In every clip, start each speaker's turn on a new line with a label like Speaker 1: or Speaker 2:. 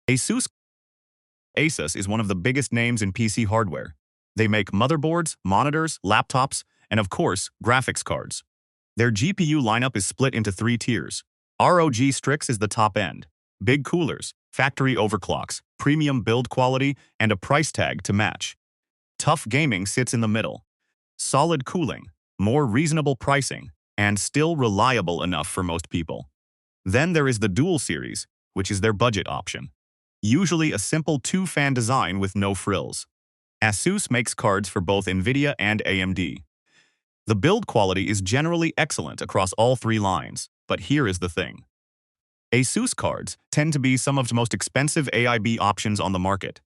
Speaker 1: Asus Asus is one of the biggest names in PC hardware. They make motherboards, monitors, laptops, and of course, graphics cards. Their GPU lineup is split into three tiers. ROG Strix is the top end. Big coolers, factory overclocks, premium build quality, and a price tag to match. Tough gaming sits in the middle. Solid cooling, more reasonable pricing, and still reliable enough for most people. Then there is the Dual Series, which is their budget option. Usually a simple two-fan design with no frills. Asus makes cards for both NVIDIA and AMD. The build quality is generally excellent across all three lines, but here is the thing. Asus cards tend to be some of the most expensive AIB options on the market.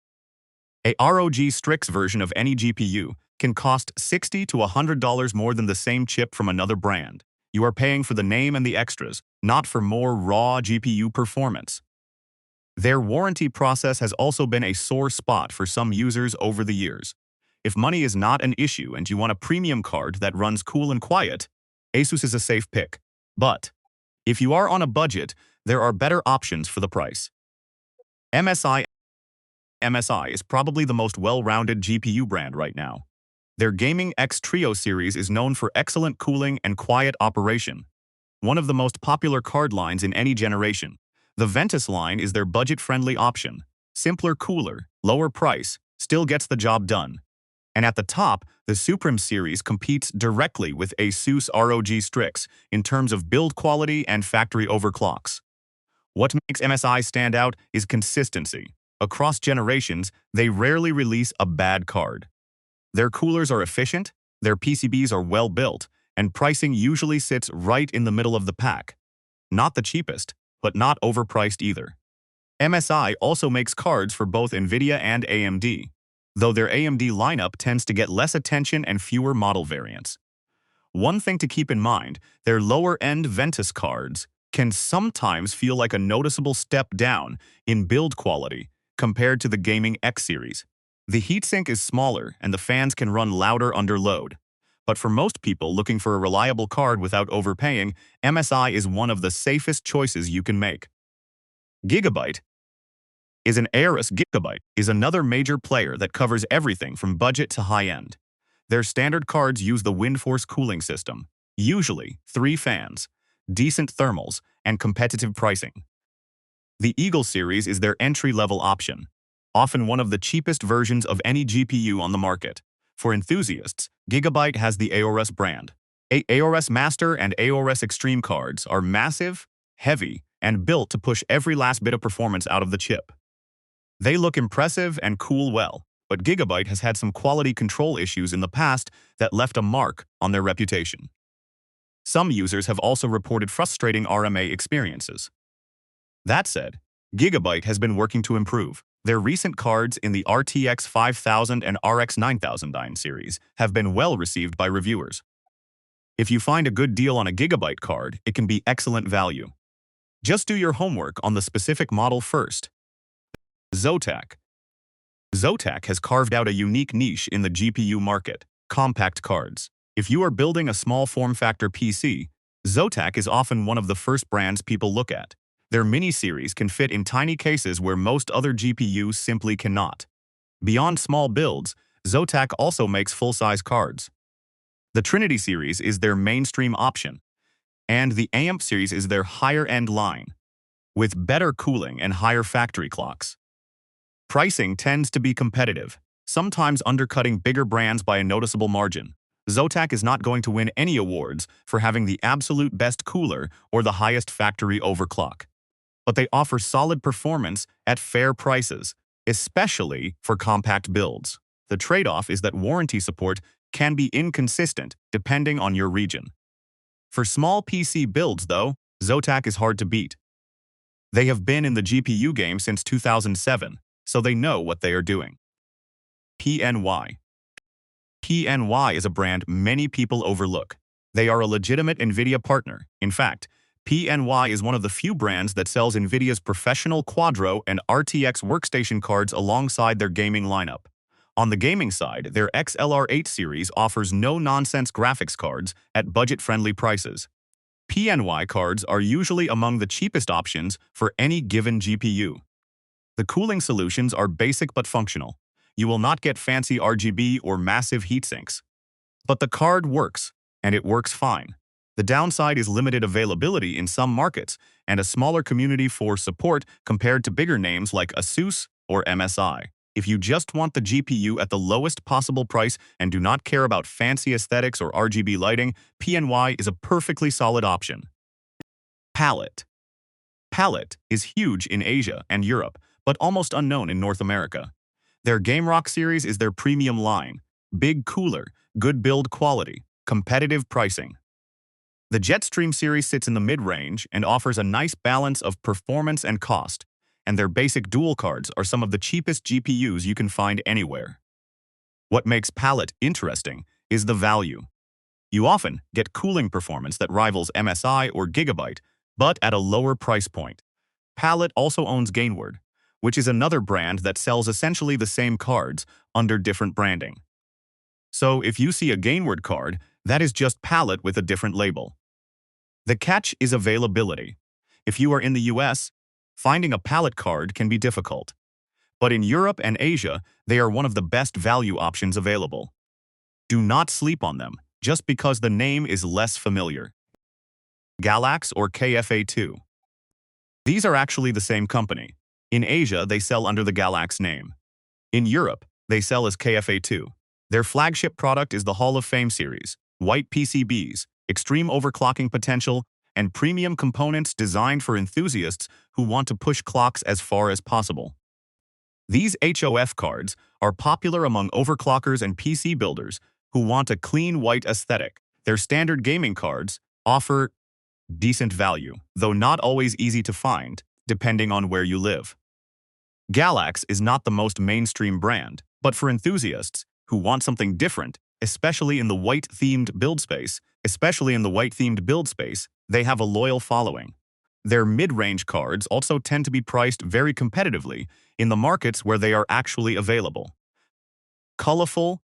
Speaker 1: A ROG Strix version of any GPU can cost $60 to $100 more than the same chip from another brand. You are paying for the name and the extras, not for more raw GPU performance. Their warranty process has also been a sore spot for some users over the years. If money is not an issue and you want a premium card that runs cool and quiet, Asus is a safe pick. But if you are on a budget, there are better options for the price. MSI is probably the most well-rounded GPU brand right now. Their Gaming X Trio series is known for excellent cooling and quiet operation. One of the most popular card lines in any generation. The Ventus line is their budget-friendly option. Simpler, cooler, lower price, still gets the job done. And at the top, the Supreme series competes directly with Asus ROG Strix in terms of build quality and factory overclocks. What makes MSI stand out is consistency. Across generations, they rarely release a bad card. Their coolers are efficient, their PCBs are well built, and pricing usually sits right in the middle of the pack. Not the cheapest, but not overpriced either. MSI also makes cards for both NVIDIA and AMD, though their AMD lineup tends to get less attention and fewer model variants. One thing to keep in mind, their lower-end Ventus cards can sometimes feel like a noticeable step down in build quality compared to the Gaming X series. The heatsink is smaller and the fans can run louder under load. But for most people looking for a reliable card without overpaying, MSI is one of the safest choices you can make. Gigabyte is another major player that covers everything from budget to high-end. Their standard cards use the WindForce cooling system, usually 3 fans, decent thermals, and competitive pricing. The Eagle series is their entry-level option, often one of the cheapest versions of any GPU on the market. For enthusiasts, Gigabyte has the ASRock brand. ASRock Master and ASRock Extreme cards are massive, heavy, and built to push every last bit of performance out of the chip. They look impressive and cool well, but Gigabyte has had some quality control issues in the past that left a mark on their reputation. Some users have also reported frustrating RMA experiences. That said, Gigabyte has been working to improve. Their recent cards in the RTX 5000 and RX 9009 series have been well received by reviewers. If you find a good deal on a Gigabyte card, it can be excellent value. Just do your homework on the specific model first. Zotac. Zotac has carved out a unique niche in the GPU market, compact cards. If you are building a small form-factor PC, Zotac is often one of the first brands people look at. Their mini-series can fit in tiny cases where most other GPUs simply cannot. Beyond small builds, Zotac also makes full-size cards. The Trinity series is their mainstream option, and the AMP series is their higher-end line, with better cooling and higher factory clocks. Pricing tends to be competitive, sometimes undercutting bigger brands by a noticeable margin. Zotac is not going to win any awards for having the absolute best cooler or the highest factory overclock. But they offer solid performance at fair prices, especially for compact builds. The trade-off is that warranty support can be inconsistent depending on your region. For small PC builds, though, Zotac is hard to beat. They have been in the GPU game since 2007, so they know what they are doing. PNY. PNY is a brand many people overlook. They are a legitimate NVIDIA partner. In fact, PNY is one of the few brands that sells NVIDIA's professional Quadro and RTX workstation cards alongside their gaming lineup. On the gaming side, their XLR8 series offers no-nonsense graphics cards at budget-friendly prices. PNY cards are usually among the cheapest options for any given GPU. The cooling solutions are basic but functional. You will not get fancy RGB or massive heatsinks. But the card works, and it works fine. The downside is limited availability in some markets and a smaller community for support compared to bigger names like Asus or MSI. If you just want the GPU at the lowest possible price and do not care about fancy aesthetics or RGB lighting, PNY is a perfectly solid option. Palit. Palit is huge in Asia and Europe, but almost unknown in North America. Their GameRock series is their premium line. Big cooler, good build quality, competitive pricing. The Jetstream series sits in the mid-range and offers a nice balance of performance and cost, and their basic dual cards are some of the cheapest GPUs you can find anywhere. What makes Palit interesting is the value. You often get cooling performance that rivals MSI or Gigabyte, but at a lower price point. Palit also owns Gainward, which is another brand that sells essentially the same cards under different branding. So if you see a Gainward card, that is just Palit with a different label. The catch is availability. If you are in the US, finding a Palit card can be difficult. But in Europe and Asia, they are one of the best value options available. Do not sleep on them, just because the name is less familiar. Galax or KFA2. These are actually the same company. In Asia, they sell under the Galax name. In Europe, they sell as KFA2. Their flagship product is the Hall of Fame series, white PCBs, extreme overclocking potential, and premium components designed for enthusiasts who want to push clocks as far as possible. These HOF cards are popular among overclockers and PC builders who want a clean white aesthetic. Their standard gaming cards offer decent value, though not always easy to find, depending on where you live. Galax is not the most mainstream brand, but for enthusiasts who want something different, especially in the white-themed build space, they have a loyal following. Their mid-range cards also tend to be priced very competitively in the markets where they are actually available. Colorful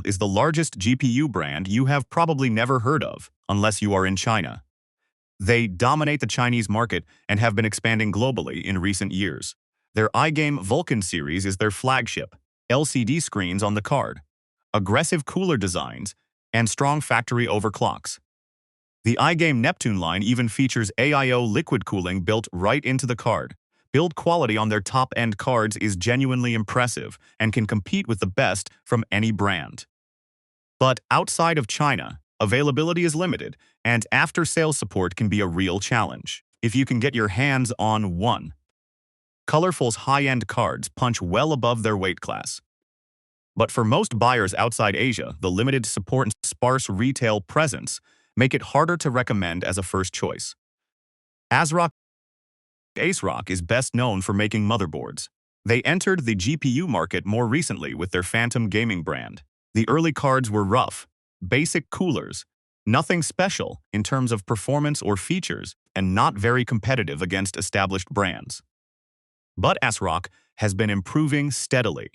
Speaker 1: is the largest GPU brand you have probably never heard of, unless you are in China. They dominate the Chinese market and have been expanding globally in recent years. Their iGame Vulkan series is their flagship, LCD screens on the card, aggressive cooler designs, and strong factory overclocks. The iGame Neptune line even features AIO liquid cooling built right into the card. Build quality on their top-end cards is genuinely impressive and can compete with the best from any brand. But outside of China, availability is limited, and after-sales support can be a real challenge. If you can get your hands on one, Colorful's high-end cards punch well above their weight class. But for most buyers outside Asia, the limited support and sparse retail presence make it harder to recommend as a first choice. ASRock is best known for making motherboards. They entered the GPU market more recently with their Phantom gaming brand. The early cards were rough, basic coolers, nothing special in terms of performance or features, and not very competitive against established brands. But ASRock has been improving steadily.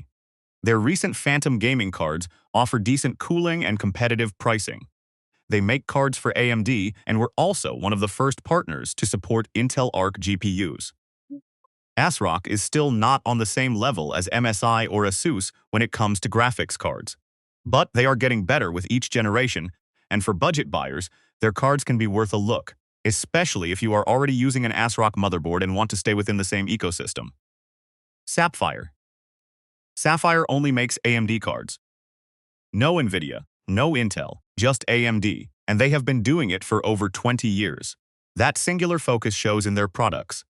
Speaker 1: Their recent Phantom gaming cards offer decent cooling and competitive pricing. They make cards for AMD and were also one of the first partners to support Intel Arc GPUs. ASRock is still not on the same level as MSI or Asus when it comes to graphics cards. But they are getting better with each generation, and for budget buyers, their cards can be worth a look, especially if you are already using an ASRock motherboard and want to stay within the same ecosystem. Sapphire only makes AMD cards. No NVIDIA, no Intel, just AMD, and they have been doing it for over 20 years. That singular focus shows in their products.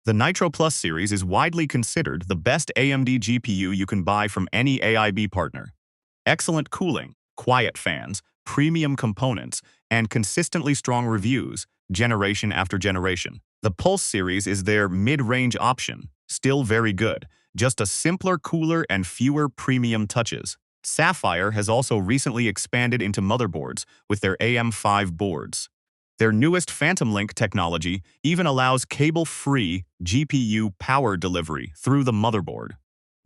Speaker 1: The Nitro Plus series is widely considered the best AMD GPU you can buy from any AIB partner. Excellent cooling, quiet fans, premium components, and consistently strong reviews, generation after generation. The Pulse series is their mid-range option, still very good, just a simpler cooler and fewer premium touches. Sapphire has also recently expanded into motherboards with their AM5 boards. Their newest Phantom Link technology even allows cable-free GPU power delivery through the motherboard.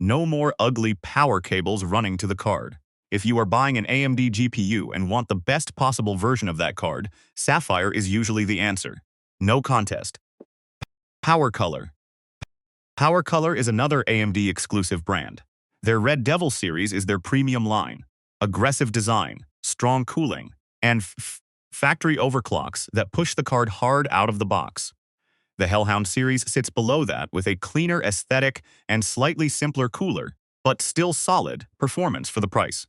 Speaker 1: No more ugly power cables running to the card. If you are buying an AMD GPU and want the best possible version of that card, Sapphire is usually the answer. No contest. PowerColor PowerColor is another AMD exclusive brand. Their Red Devil series is their premium line. Aggressive design, strong cooling, and factory overclocks that push the card hard out of the box. The Hellhound series sits below that with a cleaner aesthetic and slightly simpler cooler, but still solid, performance for the price.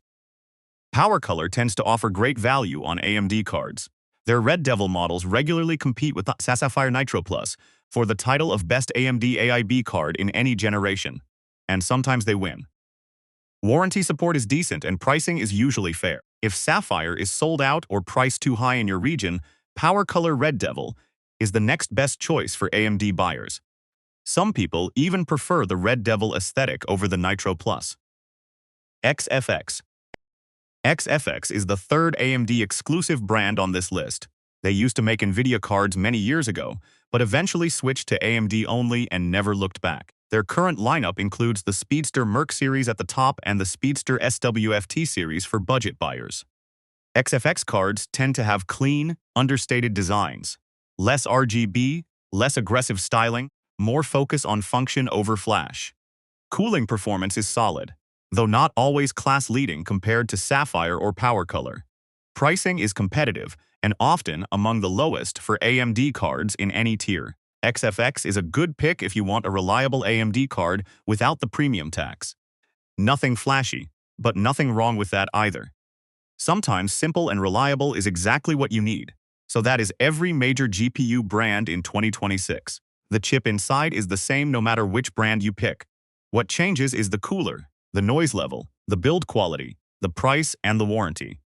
Speaker 1: PowerColor tends to offer great value on AMD cards. Their Red Devil models regularly compete with the Sapphire Nitro Plus for the title of Best AMD AIB card in any generation, and sometimes they win. Warranty support is decent and pricing is usually fair. If Sapphire is sold out or priced too high in your region, PowerColor Red Devil is the next best choice for AMD buyers. Some people even prefer the Red Devil aesthetic over the Nitro Plus. XFX. XFX is the third AMD exclusive brand on this list. They used to make NVIDIA cards many years ago, but eventually switched to AMD only and never looked back. Their current lineup includes the Speedster Merc series at the top and the Speedster SWFT series for budget buyers. XFX cards tend to have clean, understated designs, less RGB, less aggressive styling, more focus on function over flash. Cooling performance is solid, though not always class-leading compared to Sapphire or PowerColor. Pricing is competitive and often among the lowest for AMD cards in any tier. XFX is a good pick if you want a reliable AMD card without the premium tax. Nothing flashy, but nothing wrong with that either. Sometimes simple and reliable is exactly what you need. So that is every major GPU brand in 2026. The chip inside is the same no matter which brand you pick. What changes is the cooler, the noise level, the build quality, the price, and the warranty.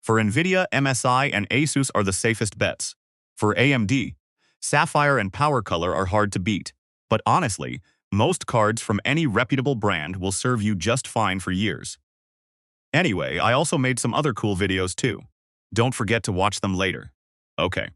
Speaker 1: For NVIDIA, MSI, and Asus are the safest bets. For AMD, Sapphire and PowerColor are hard to beat. But honestly, most cards from any reputable brand will serve you just fine for years. Anyway, I also made some other cool videos too. Don't forget to watch them later. Okay.